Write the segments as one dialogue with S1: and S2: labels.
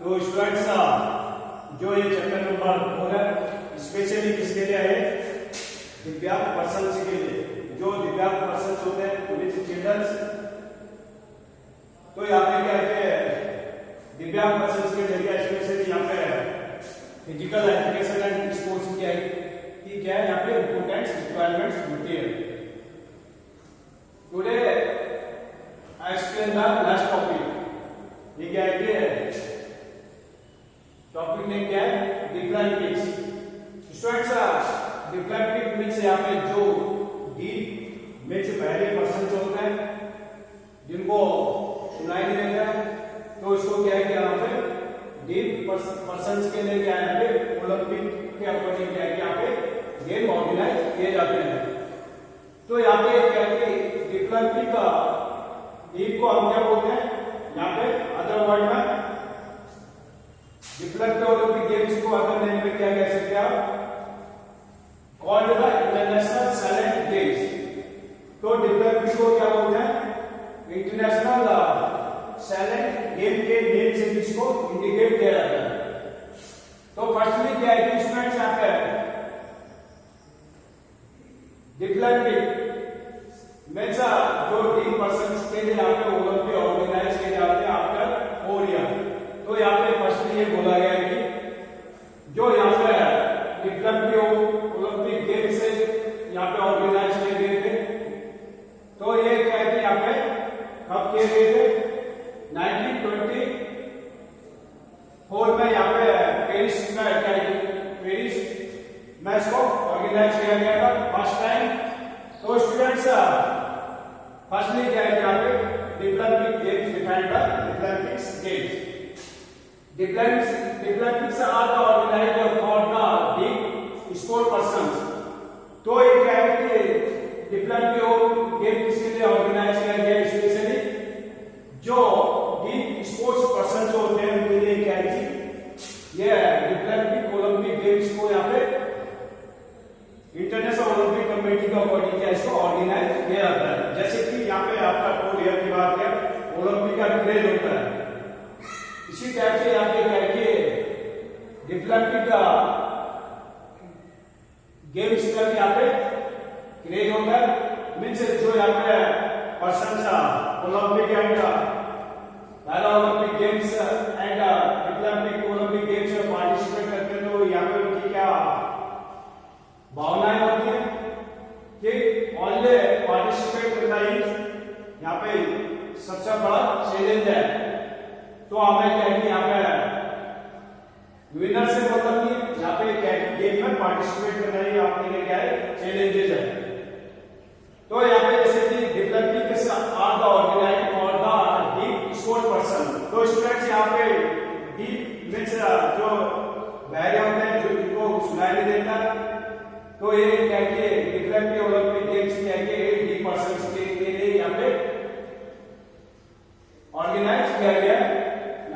S1: तो स्टूडेंट्स जो ये चैप्टर नंबर 4 है स्पेशली किसके लिए है? दिव्यांग पर्सन्स के लिए। जो दिव्यांग पर्सन्स होते हैं विच चिल्ड्रंस, तो यहाँ पे क्या है दिव्यांग पर्सन्स के लिए स्पेशली यहाँ पे फिजिकल एजुकेशन एंड स्पोर्ट्स क्या है यहाँ पे इम्पोर्टेंट रिक्वायरमेंट्स होती है। Today I explain the last topic. ये क्या है? टॉपिक नेम क्या है? डिप्लॉयमेंट्स। स्टूडेंट्स डिप्लॉयमेंट मींस यहाँ पे जो डीप मींस पहले पर्सन जो होते हैं जिनको सुनाई नहीं देता है, तो इसको क्या है यहाँ पे डीप पर्सन्स के लिए क्या है यहाँ पे ओलंपिक के अकॉर्डिंग क्या है यहाँ पे गेम ऑर्गेनाइज किए जाते हैं। तो यहाँ पे क्या है डिप्लॉयमेंट का डीप को हम क्या बोलते हैं यहाँ पे अदर वर्ड में डिप्लॉयमेंट ओलंपिक गेम्स को अदर नेम में क्या कह सकते हैं आप? Called the international silent games. तो डिप्लॉयमेंट को क्या बोलते हैं? इंटरनेशनल साइलेंट गेम के नेम से इसको इंडिकेट किया जाता है। तो फर्स्टली क्या है स्टूडेंट्स यहाँ पे डिप्लॉयमेंट मींस जो टीम पर्सन्स के लिए यहाँ पे ओलंपिक ऑर्गेनाइज किए जाते हैं आफ्टर 4 ईयर। तो यहाँ पे फर्स्टली ये बोला गया है कि जो यहाँ पे डिप्लॉयमेंट ओलंपिक गेम्स से यहाँ पे ऑर्गेनाइज किए गए थे, तो ये क्या है कि यहाँ पे कब किए गए थे? 1924 में यहाँ पे पेरिस में इसको ऑर्गेनाइज किया गया था फर्स्ट टाइम। तो स्टूडेंट्स फर्स्टली क्या है यहाँ पे deployment games defined the deployment games. Deployments are the organised for the deep sport persons. तो ये क्या है कि डिप्लॉयमेंट गेम किसके लिए ऑर्गेनाइज किया गया? स्पेशली जो डीप स्पोर्ट्स पर्सन जो होते हैं उनके लिए क्या है कि ये डिप्लॉयमेंट ओलंपिक गेम्स को यहाँ पे इंटरनेशनल ओलंपिक कमेटी का अकॉर्डिंग क्या इसको ऑर्गेनाइज किया जाता है। जैसे कि यहाँ पे आपका 4 ईयर की बात है ओलंपिक का क्रेज होता है, इसी टाइप से यहाँ पे क्या है डिप्लॉयमेंट का गेम्स का यहाँ पे क्रेज होता है। मीन्स जो यहाँ पे person Olympic and para Olympic games and deployment Olympic games में पार्टिसिपेट करते हैं, तो यहाँ पे उनकी क्या भावनाएं होती है कि ऑनली पार्टिसिपेट करना ही यहाँ पे सबसे बड़ा चैलेंज है। तो हमें क्या है कि यहाँ पे विनर से मतलब कि यहाँ पे क्या है गेम में पार्टिसिपेट करना ही आपके लिए क्या है चैलेंजेस है। तो यहाँ पे जैसे कि डिप्लॉयमेंट के are the organize for the deep sport person. तो स्टूडेंट्स यहाँ पे डीप मींस जो बहरे होते हैं जो जिनको सुनाई नहीं देता, तो ये क्या है डिप्लॉयमेंट ओलंपिक गेम्स क्या है डीप पर्सन्स के लिए यहाँ पे ऑर्गेनाइज किया गया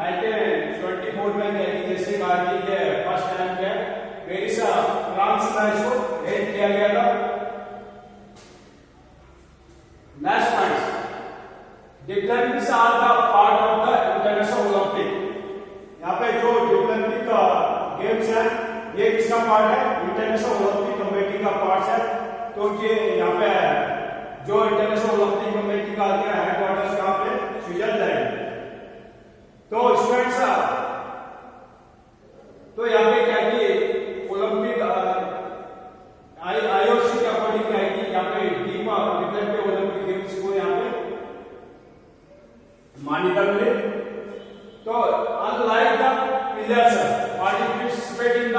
S1: 1924 में। क्या है जैसे बात की है फर्स्ट टाइम क्या पेरिस फ्रांस में इसको हेड किया गया था। Next point deployments are the part of the international Olympic. यहाँ पे जो डिप्लॉयमेंट का गेम्स है ये किसका पार्ट है? इंटरनेशनल ओलंपिक कमेटी का पार्ट है। तो ये यहाँ पे जो इंटरनेशनल ओलंपिक कमेटी का हेडक्वार्टर्स कहाँ पे? स्विट्जरलैंड। तो स्टूडेंट्स तो यहाँ पे क्या है ओलंपिक आईओसी के अकॉर्डिंग क्या है कि यहाँ पे डिप्लॉयमेंट ओलंपिक गेम्स को यहाँ पे मान्यता मिले। तो unlike the players participate in the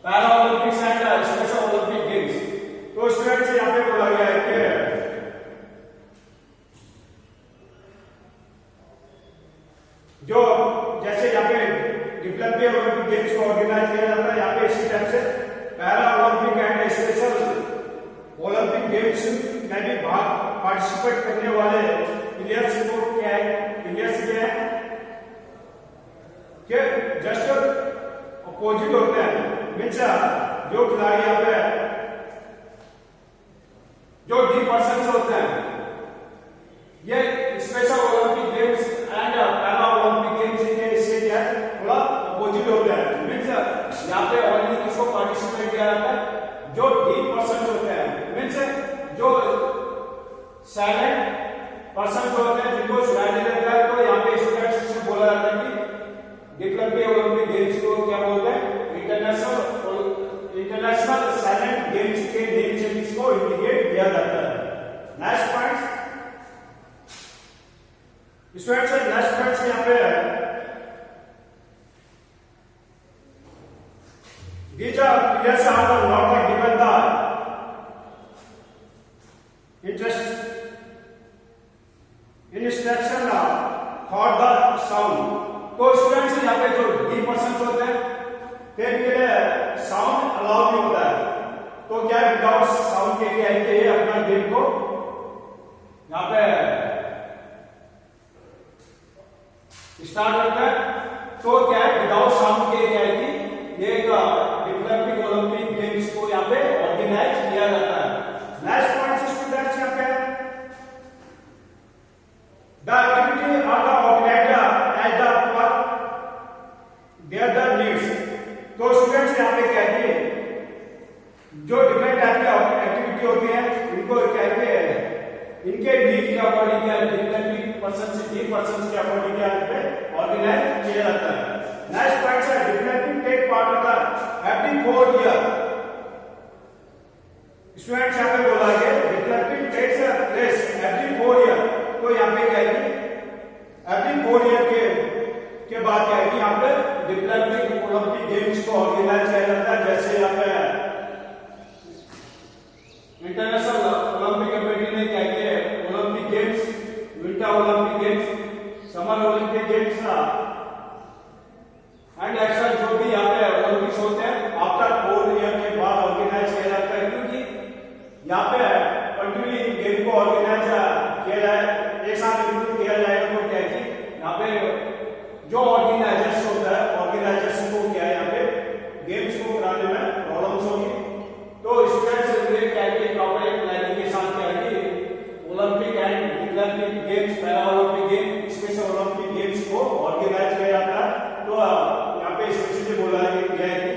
S1: para Olympics and special Olympic games. तो स्टूडेंट्स यहाँ पे बोला गया है कि जो जैसे यहाँ पे डिप्लॉयमेंट ओलंपिक गेम्स को ऑर्गेनाइज किया जाता है, यहाँ पे इसी टाइप से para Olympic and special Olympic games में भी पार्टिसिपेट करने वाले प्लेयर्स को क्या है प्लेयर्स क्या है कि जस्ट अपोजिट होते हैं। मीन्स जो खिलाड़ी यहाँ पे जो डी पर्सन होते हैं ये special Olympic games and para Olympic games person जो होते हैं जिनको सुनाई नहीं देता है, तो यहाँ पे स्टूडेंट्स से बोला जाता है कि डेवलपिंग ओलंपिक गेम्स को क्या बोलते हैं, इंटरनेशनल साइलेंट गेम्स के नेम से इसको इंडिकेट किया जाता है। Next point students, next point यहाँ पे है these are players are not given the interest instruction for the sound। तो स्टूडेंट्स यहाँ पे जो D% होते हैं फिर के लिए साउंड अलाउ नहीं होता है, तो क्या विदाउट साउंड के लिए आएंगे अपना गेम को यहाँ पे स्टार्ट करता है। तो क्या है विदाउट साउंड के लिए आएगी ये डेवलपिंग ओलंपिक गेम्स को यहाँ पे ऑर्गेनाइज किया जाता है। नेक्स्ट पॉइंट स्टूडेंट्स यहाँ पे the activity are the organizer as the per their needs. तो स्टूडेंट्स यहाँ पे क्या है जो डिफरेंट टाइप की एक्टिविटी होती है इनको क्या है इनके नीड के अकॉर्डिंग या डेवलपिंग पर्सन से D% के अकॉर्डिंग यहाँ पे ऑर्गेनाइज किया जाता है। नेक्स्ट पॉइंट है developing take part of the every 4 year. Students यहाँ पे बोला गया developing takes place every 4 year. तो यहाँ पे क्या है एवरी 4 ईयर के बाद क्या है यहाँ पे डेवलपिंग ओलंपिक गेम्स को ऑर्गेनाइज किया जाता है। जैसे यहाँ पे इंटरनेशनल ओलंपिक कमेटी ने क्या किया Olympic games, winter Olympic games, summer Olympic games and extra जो भी यहाँ पे ओलंपिक्स होते हैं आफ्टर 4 ईयर के बाद ऑर्गेनाइज किया जाता है, क्योंकि यहाँ पे कंटिन्यू गेम को ऑर्गेनाइज किया जाए एक साथ इंक्लूड किया जाएगा। तो क्या है यहाँ पे जो ऑर्गेनाइजर्स होता है ऑर्गेनाइजर्स को क्या है यहाँ पे गेम्स को कराने में प्रॉब्लम्स होगी। तो स्टूडेंट्स के लिए क्या है प्रॉपर एक प्लानिंग के साथ क्या है Olympic and developing games, para Olympic game, special Olympic games को ऑर्गेनाइज किया जाता है। तो यहाँ पे स्पेशली बोला गया है कि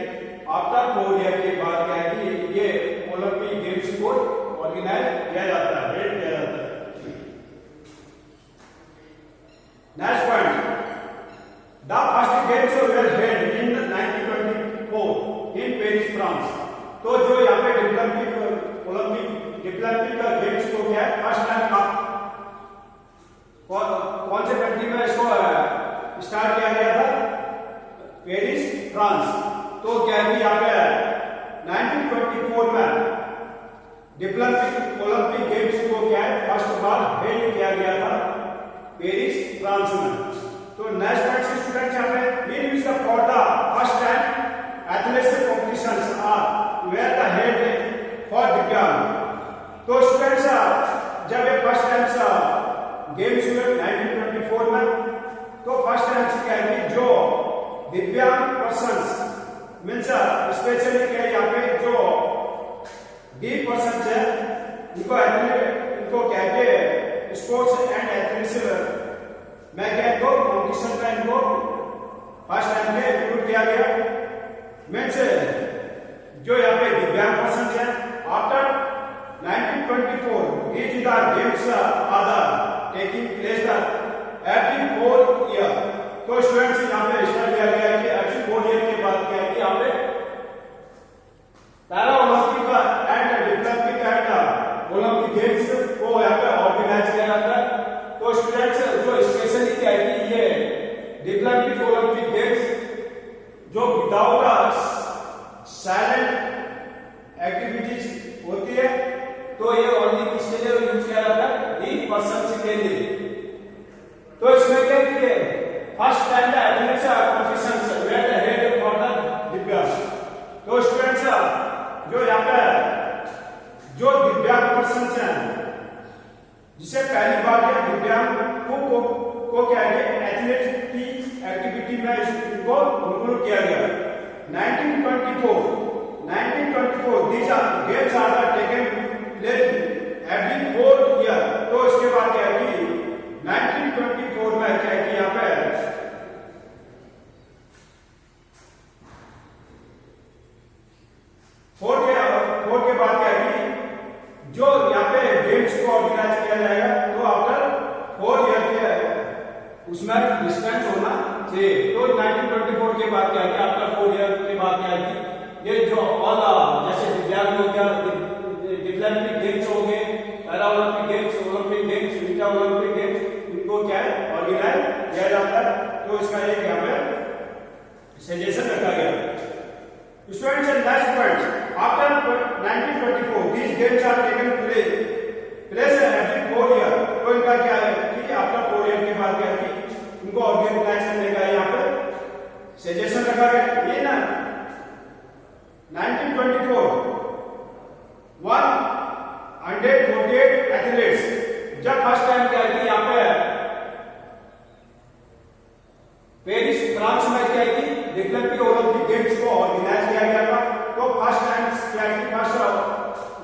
S1: आफ्टर 4 ईयर के बाद क्या है कि ये ओलंपिक गेम्स को ऑर्गेनाइज किया जाता है, हेल्ड किया जाता है। Next point the first games were held in 1924 in Paris France. तो जो यहाँ पे डेवलपिंग ओलंपिक डेवलपिंग गेम्स को क्या है फर्स्ट टाइम कौन से कंट्री में इसको स्टार्ट किया गया था, पेरिस फ्रांस। तो क्या है यहाँ पे 1924 में डेवलपिंग ओलंपिक गेम्स को क्या है फर्स्ट बार हेल्ड किया गया था पेरिस फ्रांस में। तो नेक्स्ट पॉइंट स्टूडेंट्स यहाँ पे in which for the first time athletics competitions are were the held for दिव्यांग। तो स्टूडेंट्स जब ये फर्स्ट टाइम गेम्स हुए 1924 में, तो फर्स्ट टाइम से क्या है जो दिव्यांग पर्सन्स मीन्स स्पेशली क्या यहाँ पे जो D% है इनको क्या है स्पोर्ट्स एंड एथलेटिक्स में क्या इनको कॉम्पिटिशन का इनको फर्स्ट टाइम पे इंक्लूड किया गया। मीन्स जो यहाँ पे दिव्यांग पर्सन है after 1924 these the games are taking place every 4 year। तो स्टूडेंट्स यहाँ पे स्टार्ट किया गया है कि every 4 ईयर के बाद क्या है कि यहाँ पे para Olympic and developing and Olympic games को यहाँ पे ऑर्गेनाइज किया जाता है। तो स्टूडेंट्स जो स्पेशली क्या है कि ये डेवलपिंग ओलंपिक गेम्स जो विदाउट साइलेंट एक्टिविटीज होती है, तो ये ओनली किसके लिए यूज किया जाता है D% के लिए। तो इसमें क्या किए first time the athletics competitions where the head for the दिव्यांग। तो स्टूडेंट्स जो यहाँ पे जो दिव्यांग पर्सन हैं जिसे पहली बार ये दिव्यांग को क्या है एथलेटिक्स की एक्टिविटी में इनको इंक्लूड किया गया। 1924 these are games are taken place every 4 year। तो इसके बाद क्या है कि 1924 में क्या है कि यहाँ पे फोर के बाद क्या है कि जो यहाँ पे गेम्स को ऑर्गेनाइज किया जाएगा, तो आफ्टर उसमें डिस्टेंस होना चाहिए। तो 1924 के बाद क्या है, आपका 4 ईयर के बाद क्या है, ये जो ऑल जैसे दिव्यांग हो गया, डिफरेंट गेम्स हो गए, para Olympic games, Olympic games, winter Olympic games, इनको क्या है ऑर्गेनाइज किया जाता है। तो इसका एक यहाँ पे सजेशन रखा गया। Students and next point, after 1924 these games are taken place every 4 year। तो इनका क्या है कि आफ्टर 4 ईयर के बाद क्या है कि उनको ऑर्गेनाइज करने का यहाँ पर सजेशन रखा गया। ये ना 1924 148 एथलीट्स, जब फर्स्ट टाइम क्या है कि यहाँ पे पेरिस फ्रांस में क्या है कि डिफरेंट ओलंपिक गेम्स को ऑर्गेनाइज किया गया था। तो फर्स्ट टाइम क्या है कि फर्स्ट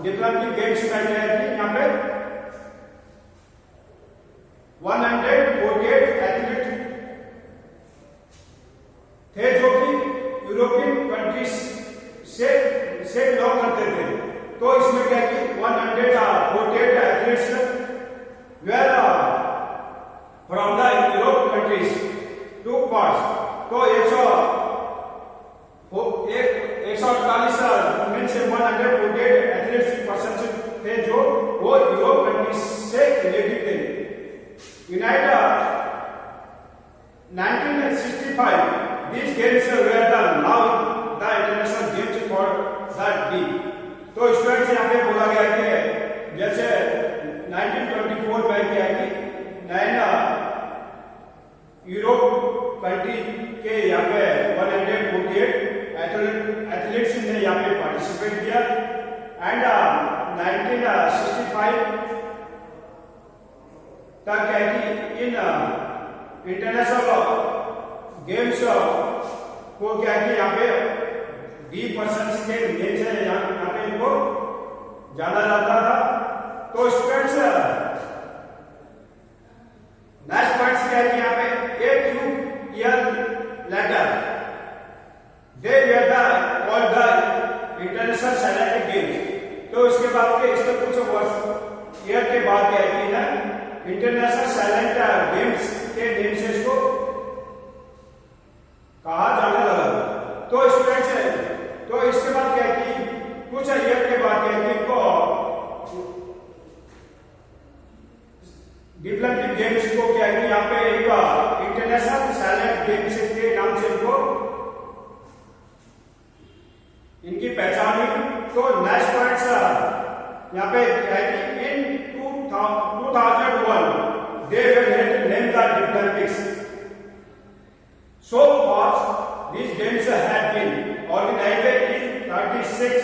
S1: डिफरेंट गेम्स में क्या है कि यहाँ पे 148 एथलीट थे जो कि यूरोपियन कंट्रीज से बिलोंग करते थे। तो इसमें क्या है कि 148 athletes were from the Europe countries to parts. तो 148 में से 148 एथलीट्स पर्सन थे जो वो यूरोप कंट्रीज से रिलेटेड थे। United 1965 these games were the now the international games for the D। तो स्टूडेंट्स यहाँ पे बोला गया कि जैसे 1924 में क्या है कि 9 यूरोप कंट्री के यहाँ पे 148 एथलीट्स ने यहाँ पे पार्टिसिपेट किया। एंड 1965 तक क्या है कि इन इंटरनेशनल गेम्स को क्या है कि यहाँ पे डी पर्सन्स के नेम से यहाँ पे इनको जाना जाता था। तो स्टूडेंट्स नेक्स्ट पॉइंट क्या है कि यहाँ पे 8 year later they were the called the international silent games. तो इसके बाद के इसके कुछ वर्ष ईयर के बाद क्या है कि ना इंटरनेशनल साइलेंट गेम्स के नेम से इसको कहा जाने लगा। तो स्टूडेंट्स तो इसके बाद क्या है कि कुछ ईयर के बाद क्या है कि इनको डिफरेंट गेम्स को क्या है कि यहाँ पे एक इंटरनेशनल साइलेंट गेम्स के नाम से इनको इनकी पहचान हुई। तो नेक्स्ट पॉइंट्स यहाँ पे क्या है कि इन 2001 they were named the Olympics। So far these games have been organized in 36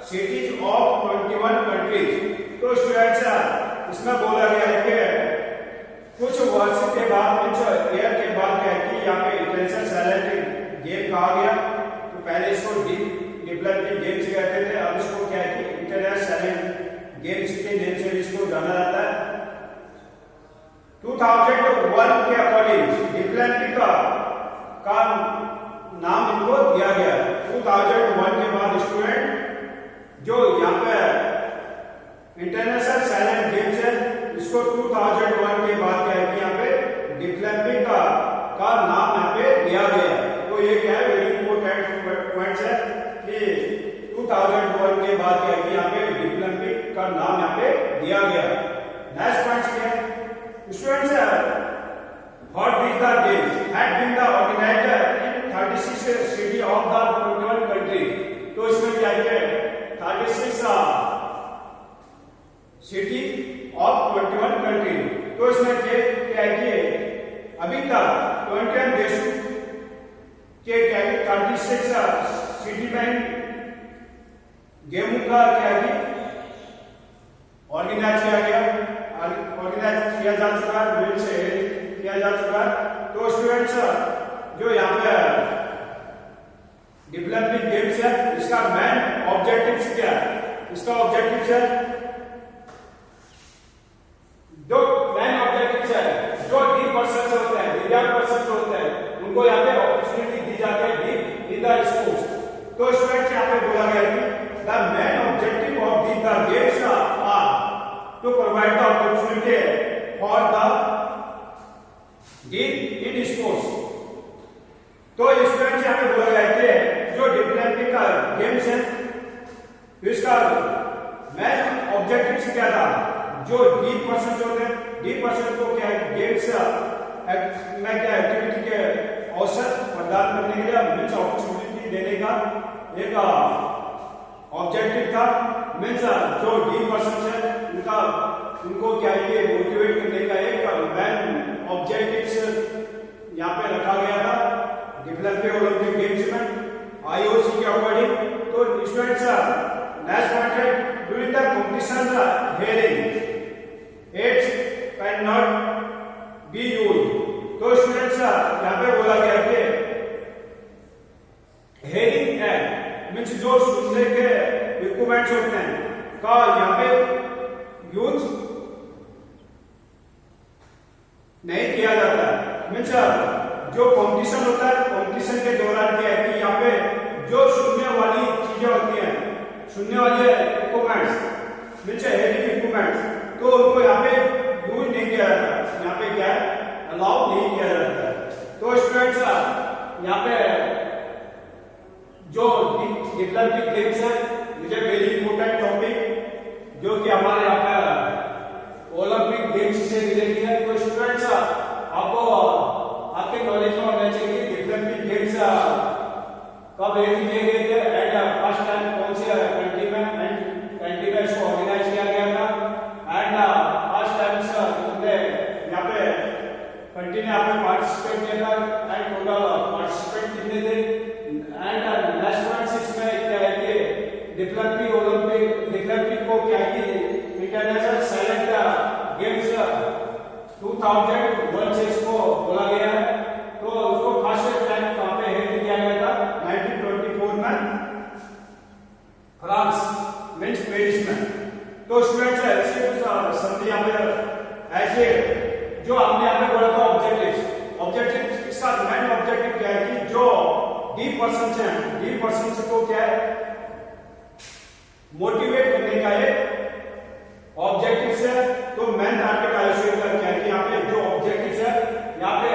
S1: cities of 21 countries। तो स्टूडेंट्स इसमें बोला गया है कि कुछ वर्ष के बाद कुछ ईयर के बाद क्या है कि यहाँ पे इंटरनेशनल साइलेंट गेम कहा गया। तो पहले इसको डिफरेंट गेम्स कहते थे, अब इसको क्या है कि इंटरनेशनल साइलेंट गेम्स के नेम से इसको जाना जाता है। 2001 के अकॉर्डिंग डिफरेंट का नाम इनको दिया गया। 2001 के बाद स्टूडेंट जो यहाँ पे इंटरनेशनल साइलेंट गेम्स है इसको 2001 के बाद क्या है कि यहाँ पे डिफरेंट का नाम यहाँ पे दिया गया। तो ये क्या है वेरी इंपॉर्टेंट पॉइंट्स है कि 2001 के बाद क्या है कि यहाँ पे डिफरेंट का नाम यहाँ पे दिया गया। नेक्स्ट पॉइंट क्या है students what these the games had been the organized in 36 city of the 21 country। तो इसमें क्या है 36 सिटी ऑफ 21 कंट्री। तो इसमें क्या है कि अभी तक 21 देशों के क्या है 36 सिटी में गेमों का क्या है कि ऑर्गेनाइज किया गया, ऑर्गेनाइज किया जा चुका है, किया जा चुका है। तो स्टूडेंट्स जो यहाँ पे डेवलपिंग गेम्स है इसका मेन ऑब्जेक्टिव्स क्या है, इसका ऑब्जेक्टिव्स है जो मेन ऑब्जेक्टिव्स है जो डी पर्सन होते हैं, दिव्यांग पर्सन होते हैं उनको यहाँ पे अपॉर्चुनिटी दी जाती है डी इन द स्पोर्ट्स। तो स्टूडेंट्स यहाँ पे बोला गया कि the main objective of the games are to provide the opportunity for the deep in sports. तो स्टूडेंट्स यहाँ पे बोला गया कि जो डिफरेंट का गेम्स है इसका मैच ऑब्जेक्टिव क्या था, जो डीप पर्सन होते हैं, डीप पर्सन को क्या गेम्स में क्या एक्टिविटी के अवसर प्रदान करने के लिए मीन्स अपॉर्चुनिटी देने का एक ऑब्जेक्टिव था। मीन्स जो डीप पर्सन है उनको क्या है मोटिवेट करने का एक मेन ऑब्जेक्टिव यहाँ पे रखा गया था डेवलपमेंट ओलंपिक गेम्स में आईओसी के अकॉर्डिंग। तो स्टूडेंट्स नेक्स्ट पॉइंट है during the competition hearing ads can not be used. तो स्टूडेंट्स यहाँ पे बोला गया कि हेयरिंग एड मीन्स जो सुनने के इक्विपमेंट्स होते हैं का यहाँ पे यूज नहीं किया जाता है। मीन्स जो कंपटीशन होता है कंपटीशन के दौरान क्या है कि यहाँ पे जो सुनने वाली चीजें होती हैं, सुनने वाले इक्विपमेंट्स मीन्स हेयरिंग इक्विपमेंट्स, तो उनको यहाँ पे यूज नहीं किया जाता, यहाँ पे क्या है अलाउ नहीं किया जाता है। तो स्टूडेंट्स यहाँ पे जो डेवलपिंग गेम्स है मुझे वेरी इंपॉर्टेंट टॉपिक जो कि हमारे यहाँ पे ओलंपिक गेम्स से रिलेटेड है। तो स्टूडेंट्स आपको आपके नॉलेज में होना चाहिए कि डेवलपिंग गेम्स कब आयोजित किए गए थे एंड फर्स्ट टाइम कौन से कंट्री में इसको ऑर्गेनाइज किया गया था एंड फर्स्ट टाइम यहाँ पे कंट्री ने यहाँ पे पार्टिसिपेट किया था एंड टोटल पार्टिसिपेट कितने थे एंड नेक्स्ट पॉइंट इसमें क्या है कि डेवलपिंग को क्या है कि इंटरनेशनल साइलेंट गेम्स 2001 से इसको बोला गया है। तो उसको फर्स्ट टाइम कहाँ पे हेड किया गया था 1924 में फ्रांस मीन्स पेरिस में। तो स्टूडेंट्स ऐसे कुछ संधि यहाँ पे ऐसे जो हमने यहाँ पे बोला था ऑब्जेक्टिव इसका मेन ऑब्जेक्टिव क्या है कि जो डीप पर्सन को क्या है मोटिवेट करने का एक ऑब्जेक्टिव है। तो मेन टारगेट आयोजित का क्या है कि यहाँ पे जो ऑब्जेक्टिव है यहाँ पे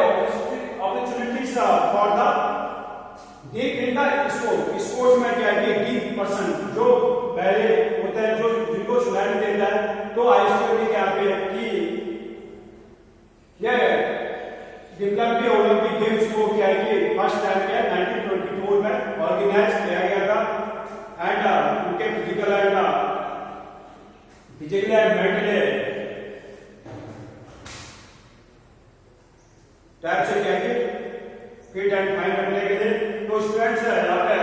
S1: opportunities for the deep in the sports में क्या है कि डीप पर्सन जो पहले होता है जो जिनको सुनाई देता है, तो आयोजित क्या पे कि ये डेवलपिंग ओलंपिक गेम्स को क्या है कि फर्स्ट टाइम क्या 1924 में ऑर्गेनाइज किया गया था एंड उनके फिजिकल एंड मेंटल टाइप से क्या है फिट एंड फाइन रखने के लिए। तो स्टूडेंट्स यहाँ पे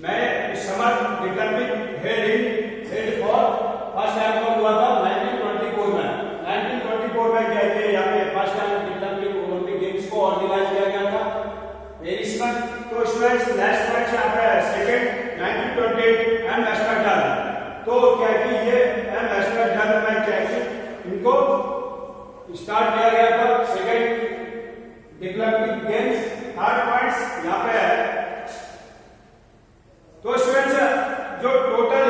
S1: मैं summer developing head for first time कब हुआ था 1924 में। 1924 में क्या है यहाँ पे first time developing Olympic games को ऑर्गेनाइज किया गया था पेरिस में। तो स्टूडेंट्स नेक्स्ट पॉइंट यहाँ पे सेकंड 1928 एम एम्स्टर्डम। तो क्या है कि ये एम एम्स्टर्डम में क्या है इनको स्टार्ट किया गया था second developing games. Third points यहाँ पे है। तो स्टूडेंट्स जो टोटल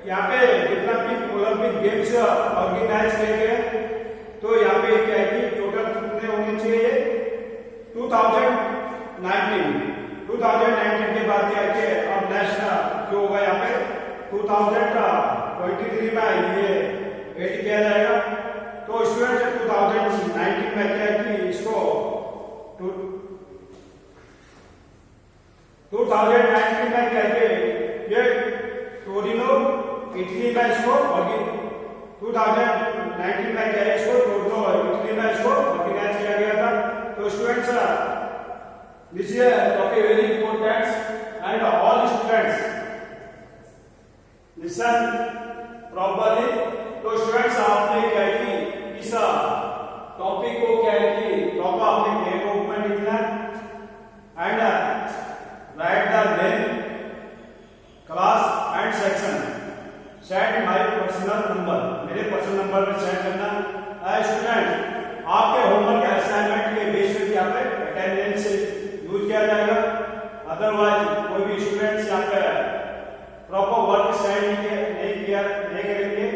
S1: यहाँ पे डेवलपिंग ओलंपिक गेम्स ऑर्गेनाइज किए गए, तो यहाँ पे क्या है कि टोटल कितने होने चाहिए 2019 के बाद क्या है अब नेक्स्ट जो होगा यहाँ पे 2023 में ये एड किया जाएगा। तो स्टूडेंट्स 2019 में क्या है कि इसको 2019 में क्या है ये टोरिनो इटली में इसको 2019 में क्या है इसको टोरिनो इटली में इसको ऑर्गेनाइज किया गया था। तो students this is topic very important and all students listen properly. तो स्टूडेंट्स आपने क्या है कि इस टॉपिक को क्या है कि टॉपिक आपने एक बुक में लिखना and right the name class and section set my personal number, मेरे पर्सनल नंबर पे सेट करना। स्टूडेंट आपके होमवर्क असाइनमेंट के बेस पे यहाँ पे अटेंडेंस यूज किया जाएगा। अदरवाइज कोई भी स्टूडेंट्स यहाँ पे प्रॉपर वर्क साइन नहीं करेंगे